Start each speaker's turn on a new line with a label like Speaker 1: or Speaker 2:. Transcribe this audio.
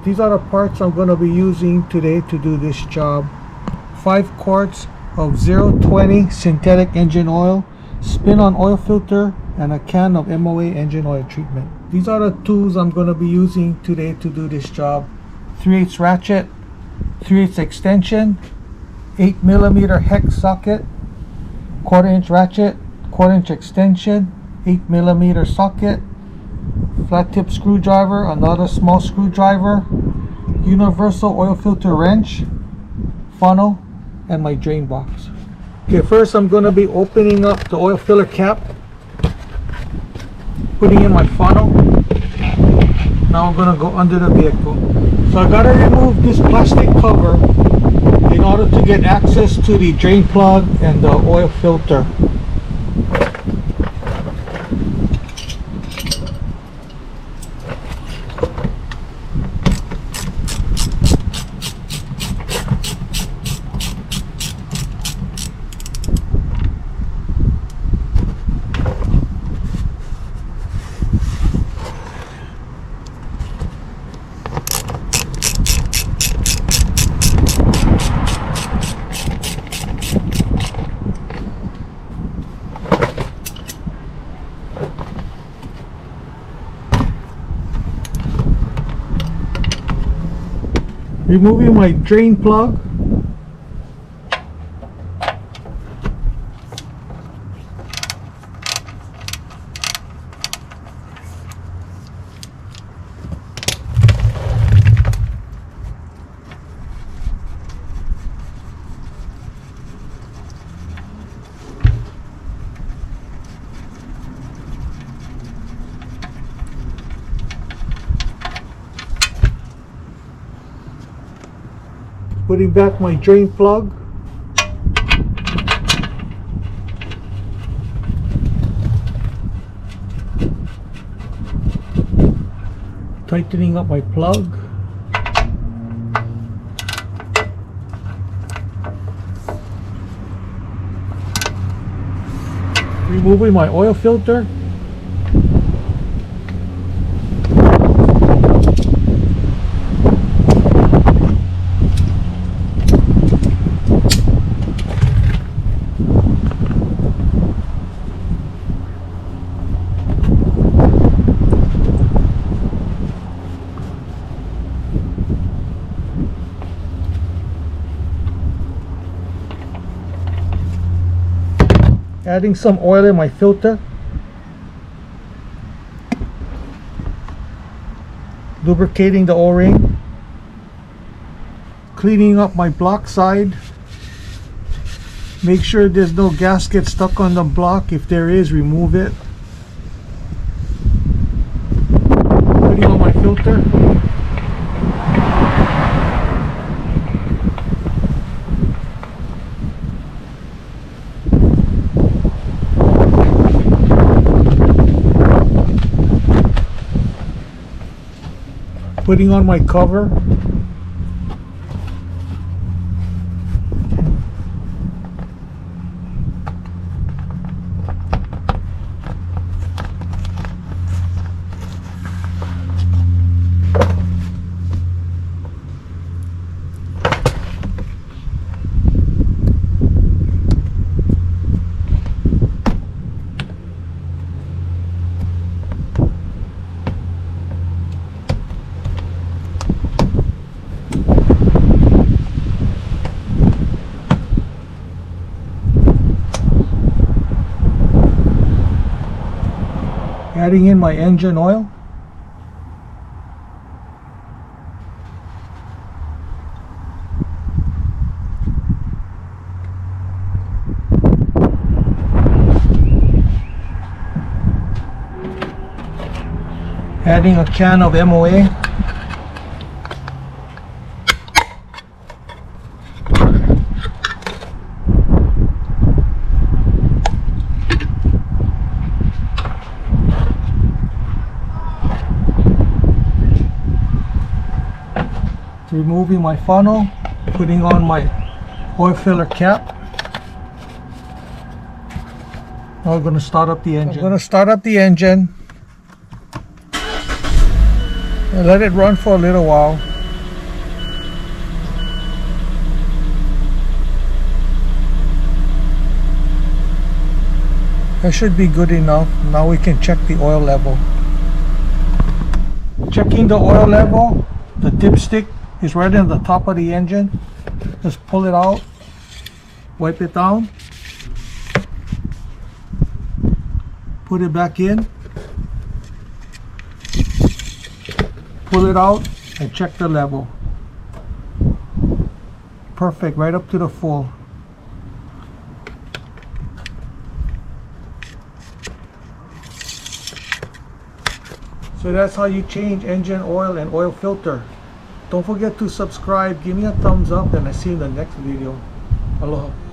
Speaker 1: These are the parts I'm going to be using today to do this job. 5 quarts of 020 synthetic engine oil, spin-on oil filter, and a can of MOA engine oil treatment. These are the tools I'm going to be using today to do this job. 3/8 ratchet, 3/8 extension, 8mm hex socket, 1/4 inch ratchet, 1/4 inch extension, 8mm socket, flat tip screwdriver, another small screwdriver, universal oil filter wrench, funnel, and my drain box. Okay, first I'm going to be opening up the oil filler cap, putting in my funnel. Now I'm going to go under the vehicle. So I got to remove this plastic cover in order to get access to the drain plug and the oil filter. Removing my drain plug. Putting back my drain plug. Tightening up my plug. Removing my oil filter. Adding some oil in my filter, lubricating the O-ring, cleaning up my block side. Make sure there's no gasket stuck on the block. If there is, remove it. Putting on my filter. Putting on my cover. Adding in my engine oil. Adding a can of MOA. Removing my funnel, putting on my oil filler cap. Now we're going to start up the engine. I'm going to start up the engine and let it run for a little while. That should be good enough. Now we can check the oil level. Checking the oil level, the dipstick is right in the top of the engine. Just pull it out, wipe it down, put it back in, pull it out, and check the level. Perfect, right up to the full. So that's how you change engine oil and oil filter. Don't forget to subscribe, give me a thumbs up, and I see you in the next video. Aloha.